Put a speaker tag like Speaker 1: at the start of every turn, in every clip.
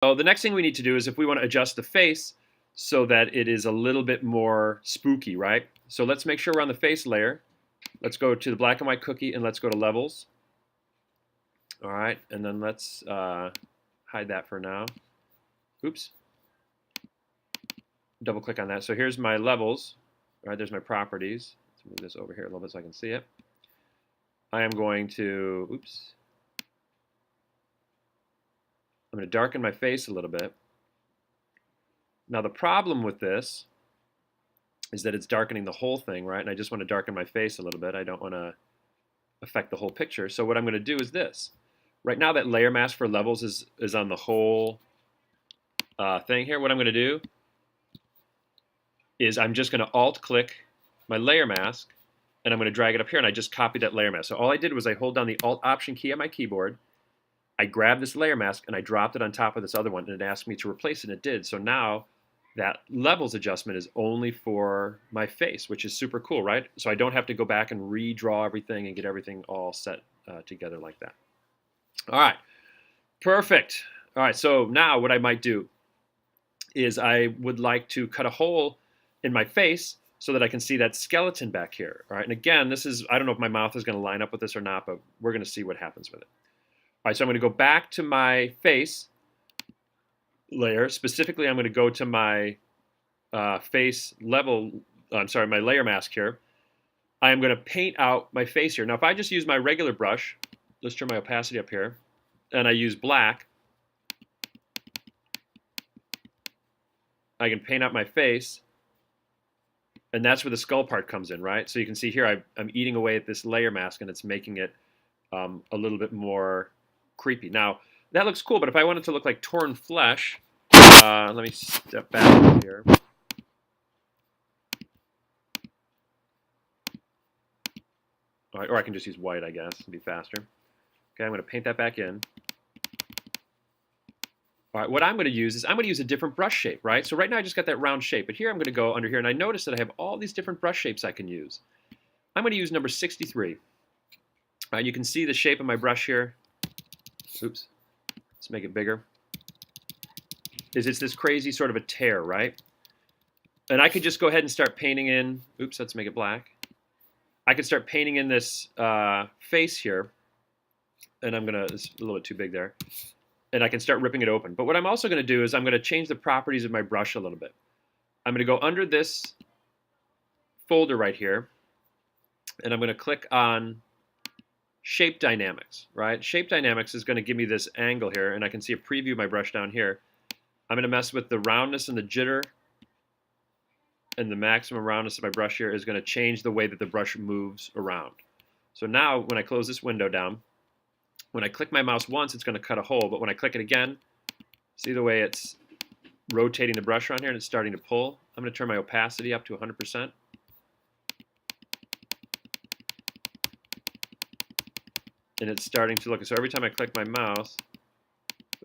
Speaker 1: So the next thing we need to do is if we want to adjust the face so that it is a little bit more spooky, right? So let's make sure we're on the face layer. Let's go to the black and white cookie and let's go to levels. All right, and then let's hide that for now. Oops. Double click on that. So here's my levels. All right, there's my properties. Let's move this over here a little bit so I can see it. I am going to, oops. I'm going to darken my face a little bit. Now the problem with this is that it's darkening the whole thing, right? And I just want to darken my face a little bit. I don't want to affect the whole picture. So what I'm going to do is this. Right now that layer mask for levels is on the whole thing here. What I'm going to do is I'm just going to alt-click my layer mask, and I'm going to drag it up here, and I just copied that layer mask. So all I did was I hold down the Alt-Option key on my keyboard, I grabbed this layer mask, and I dropped it on top of this other one, and it asked me to replace it, and it did. So now that levels adjustment is only for my face, which is super cool, right? So I don't have to go back and redraw everything and get everything all set together like that. All right, perfect. All right, so now what I might do is I would like to cut a hole in my face so that I can see that skeleton back here. All right, and again, this is, I don't know if my mouth is going to line up with this or not, but we're going to see what happens with it. All right, so I'm going to go back to my face layer. Specifically, I'm going to go to my face level, my layer mask here. I am going to paint out my face here. Now, if I just use my regular brush, let's turn my opacity up here, and I use black, I can paint out my face, and that's where the skull part comes in, right? So you can see here I'm eating away at this layer mask, and it's making it a little bit more creepy. Now, that looks cool, but if I want it to look like torn flesh, let me step back here. All right, or I can just use white, I guess, to be faster. Okay, I'm going to paint that back in. All right, what I'm going to use is I'm going to use a different brush shape, right? So right now I just got that round shape, but here I'm going to go under here, and I notice that I have all these different brush shapes I can use. I'm going to use number 63. All right, you can see the shape of my brush here. Oops, let's make it bigger. It's this crazy sort of a tear, right? And I could just go ahead and start painting in, oops, let's make it black. I could start painting in this face here, and it's a little bit too big there. And I can start ripping it open. But what I'm also going to do is I'm going to change the properties of my brush a little bit. I'm going to go under this folder right here, and I'm going to click on Shape Dynamics, right? Shape Dynamics is going to give me this angle here, and I can see a preview of my brush down here. I'm going to mess with the roundness and the jitter, and the maximum roundness of my brush here is going to change the way that the brush moves around. So now when I close this window down, when I click my mouse once, it's going to cut a hole, but when I click it again, see the way it's rotating the brush around here and it's starting to pull? I'm going to turn my opacity up to 100%. And it's starting to look, so every time I click my mouse,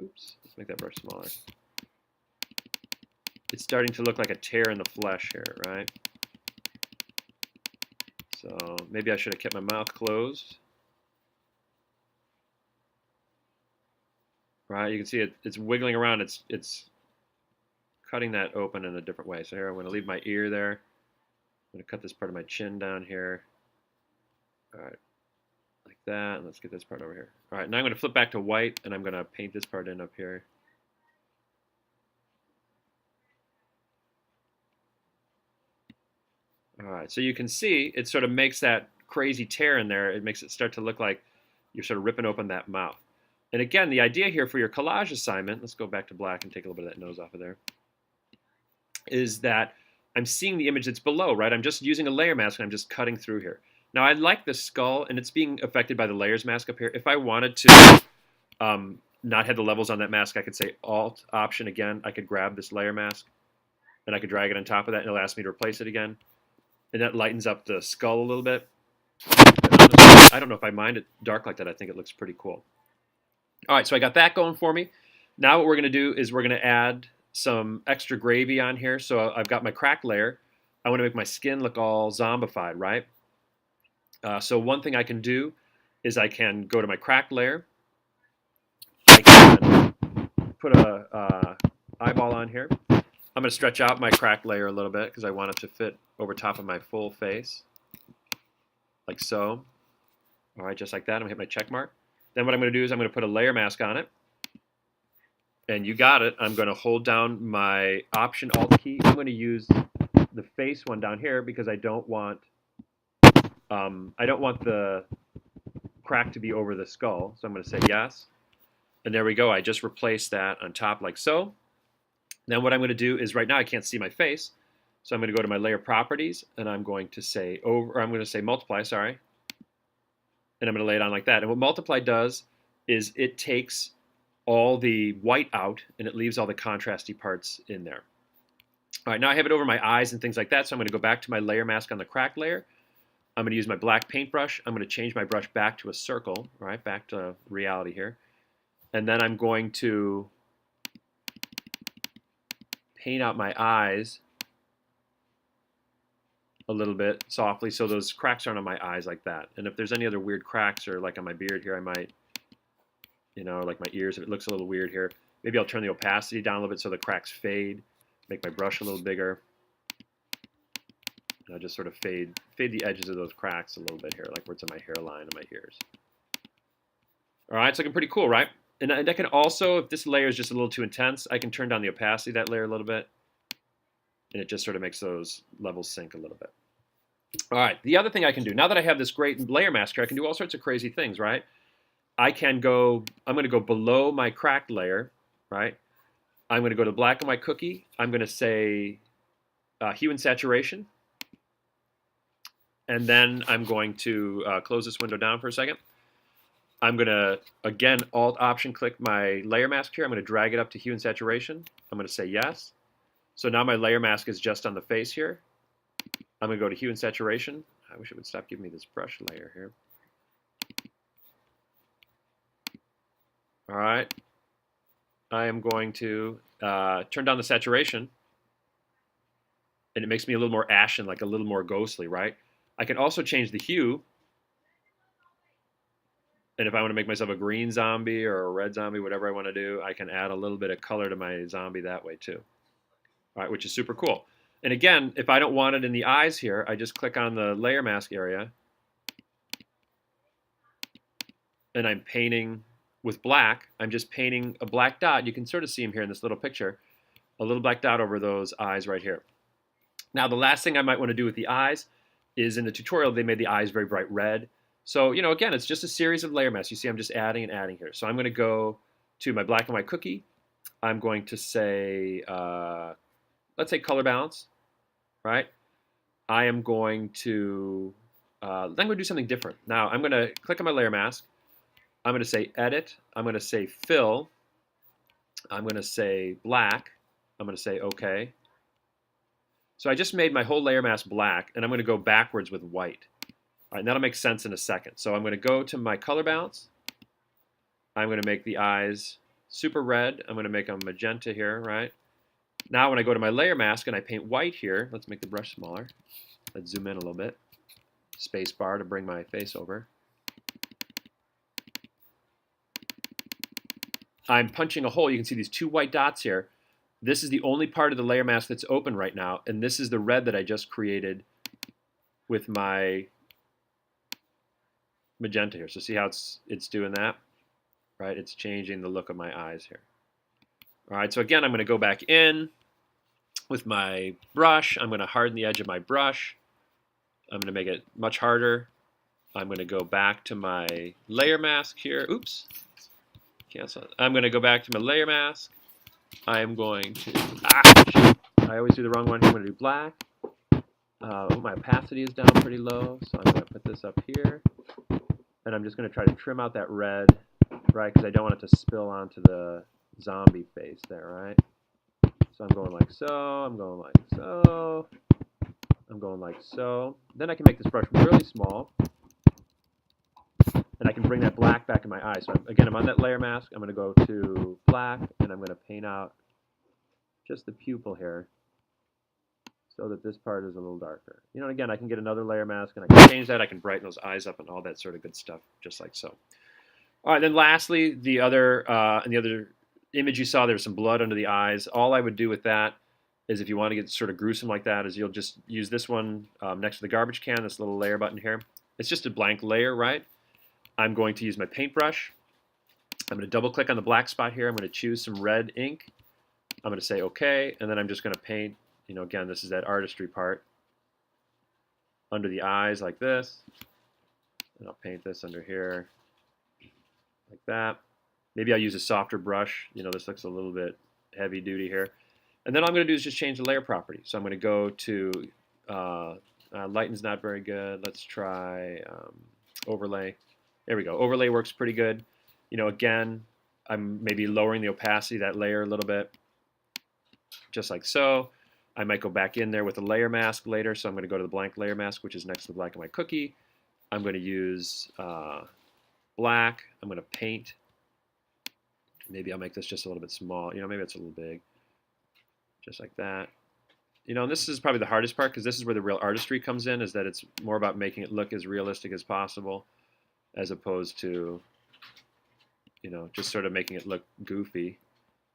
Speaker 1: oops, let's make that brush smaller. It's starting to look like a tear in the flesh here, right? So maybe I should have kept my mouth closed. Right, you can see it's wiggling around. It's cutting that open in a different way. So here I'm going to leave my ear there. I'm going to cut this part of my chin down here. All right, like that. And let's get this part over here. All right, now I'm going to flip back to white, and I'm going to paint this part in up here. All right, so you can see it sort of makes that crazy tear in there. It makes it start to look like you're sort of ripping open that mouth. And again, the idea here for your collage assignment, let's go back to black and take a little bit of that nose off of there, is that I'm seeing the image that's below, right? I'm just using a layer mask and I'm just cutting through here. Now I like the skull and it's being affected by the layers mask up here. If I wanted to not have the levels on that mask, I could say Alt Option again. I could grab this layer mask and I could drag it on top of that and it'll ask me to replace it again. And that lightens up the skull a little bit. And honestly, I don't know if I mind it dark like that. I think it looks pretty cool. All right, so I got that going for me. Now what we're going to do is we're going to add some extra gravy on here. So I've got my crack layer. I want to make my skin look all zombified, right? So one thing I can do is I can go to my crack layer. I can put a eyeball on here. I'm going to stretch out my cracked layer a little bit because I want it to fit over top of my full face, like so. All right, just like that. I'm going to hit my check mark. Then what I'm going to do is I'm going to put a layer mask on it. And you got it. I'm going to hold down my Option Alt key. I'm going to use the face one down here because I don't want the crack to be over the skull. So I'm going to say yes. And there we go. I just replaced that on top like so. Then what I'm going to do is right now I can't see my face. So I'm going to go to my layer properties and I'm going to say multiply, sorry. And I'm going to lay it on like that. And what multiply does is it takes all the white out and it leaves all the contrasty parts in there. All right, now I have it over my eyes and things like that. So I'm going to go back to my layer mask on the crack layer. I'm going to use my black paintbrush. I'm going to change my brush back to a circle, right, back to reality here. And then I'm going to paint out my eyes a little bit softly so those cracks aren't on my eyes like that. And if there's any other weird cracks or like on my beard here, I might, like my ears, if it looks a little weird here, maybe I'll turn the opacity down a little bit so the cracks fade, make my brush a little bigger. And I'll just sort of fade the edges of those cracks a little bit here, like where it's in my hairline and my ears. All right, it's looking pretty cool, right? And I can also, if this layer is just a little too intense, I can turn down the opacity of that layer a little bit. And it just sort of makes those levels sync a little bit. All right, the other thing I can do, now that I have this great layer mask here, I can do all sorts of crazy things, right? I'm going to go below my cracked layer, right? I'm going to go to black and white cookie. I'm going to say hue and saturation. And then I'm going to close this window down for a second. I'm going to, again, Alt-Option click my layer mask here. I'm going to drag it up to hue and saturation. I'm going to say yes. So now my layer mask is just on the face here. I'm going to go to hue and saturation. I wish it would stop giving me this brush layer here. All right. I am going to turn down the saturation. And it makes me a little more ashen, like a little more ghostly, right? I can also change the hue. And if I want to make myself a green zombie or a red zombie, whatever I want to do, I can add a little bit of color to my zombie that way too. All right, which is super cool. And again, if I don't want it in the eyes here, I just click on the layer mask area. And I'm painting with black. I'm just painting a black dot. You can sort of see him here in this little picture. A little black dot over those eyes right here. Now, the last thing I might want to do with the eyes is in the tutorial, they made the eyes very bright red. So, again, it's just a series of layer masks. You see I'm just adding and adding here. So I'm going to go to my black and white cookie. I'm going to say, let's say color balance, right? I am going to, do something different. Now, I'm going to click on my layer mask. I'm going to say edit. I'm going to say fill. I'm going to say black. I'm going to say OK. So I just made my whole layer mask black, and I'm going to go backwards with white. All right, and that'll make sense in a second. So I'm going to go to my color balance. I'm going to make the eyes super red. I'm going to make them magenta here, right? Now when I go to my layer mask and I paint white here, let's make the brush smaller. Let's zoom in a little bit. Space bar to bring my face over. I'm punching a hole. You can see these two white dots here. This is the only part of the layer mask that's open right now, and this is the red that I just created with my magenta here. So see how it's doing that, right? It's changing the look of my eyes here. All right, so again, I'm going to go back in with my brush. I'm going to harden the edge of my brush. I'm going to make it much harder. I'm going to go back to my layer mask here. Oops, cancel it. I'm going to go back to my layer mask. I am going to, I always do the wrong one here. I'm going to do black. My opacity is down pretty low, so I'm going to put this up here. And I'm just going to try to trim out that red, right, because I don't want it to spill onto the zombie face there, right? So I'm going like so, I'm going like so, I'm going like so. Then I can make this brush really small. And I can bring that black back in my eye. So again, I'm on that layer mask. I'm going to go to black, and I'm going to paint out just the pupil here so that this part is a little darker. And again, I can get another layer mask, and I can change that. I can brighten those eyes up and all that sort of good stuff, just like so. All right, then lastly, the other image you saw, there was some blood under the eyes. All I would do with that is, if you want to get sort of gruesome like that, is you'll just use this one next to the garbage can, this little layer button here. It's just a blank layer, right? I'm going to use my paintbrush. I'm going to double click on the black spot here. I'm going to choose some red ink. I'm going to say OK, and then I'm just going to paint, again, this is that artistry part, under the eyes like this. And I'll paint this under here like that. Maybe I'll use a softer brush. This looks a little bit heavy duty here. And then all I'm going to do is just change the layer property. So I'm going to go to, lighten's not very good. Let's try overlay. There we go. Overlay works pretty good. Again, I'm maybe lowering the opacity of that layer a little bit, just like so. I might go back in there with a layer mask later, so I'm going to go to the blank layer mask, which is next to the black of my cookie. I'm going to use black. I'm going to paint. Maybe I'll make this just a little bit small. Maybe it's a little big. Just like that. And this is probably the hardest part, because this is where the real artistry comes in, is that it's more about making it look as realistic as possible, as opposed to, just sort of making it look goofy.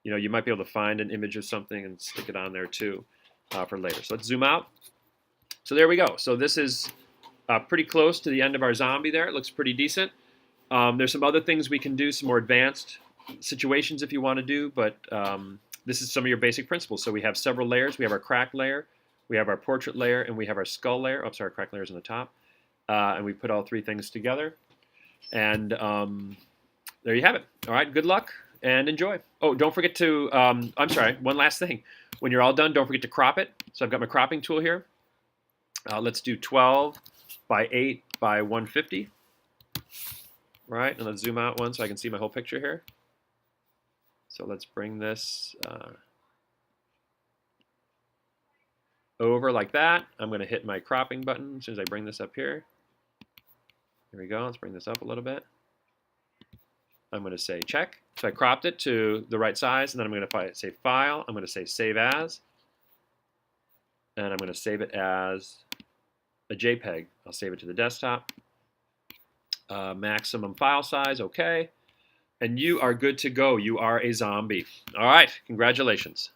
Speaker 1: You might be able to find an image of something and stick it on there too for later. So let's zoom out. So there we go. So this is pretty close to the end of our zombie there. It looks pretty decent. There's some other things we can do, some more advanced situations if you want to do, but this is some of your basic principles. So we have several layers. We have our crack layer, we have our portrait layer, and we have our skull layer. Oh, sorry, crack layer's on the top. And we put all three things together. And there you have it. All right, good luck and enjoy. Oh, don't forget to, I'm sorry, one last thing. When you're all done, don't forget to crop it. So I've got my cropping tool here. Let's do 12 by 8 by 150. Right, and let's zoom out one so I can see my whole picture here. So let's bring this over like that. I'm going to hit my cropping button as soon as I bring this up here. Here we go. Let's bring this up a little bit. I'm going to say check. So I cropped it to the right size, and then I'm going to say File. I'm going to say Save As. And I'm going to save it as a JPEG. I'll save it to the desktop. Maximum file size, okay. And you are good to go. You are a zombie. All right, congratulations.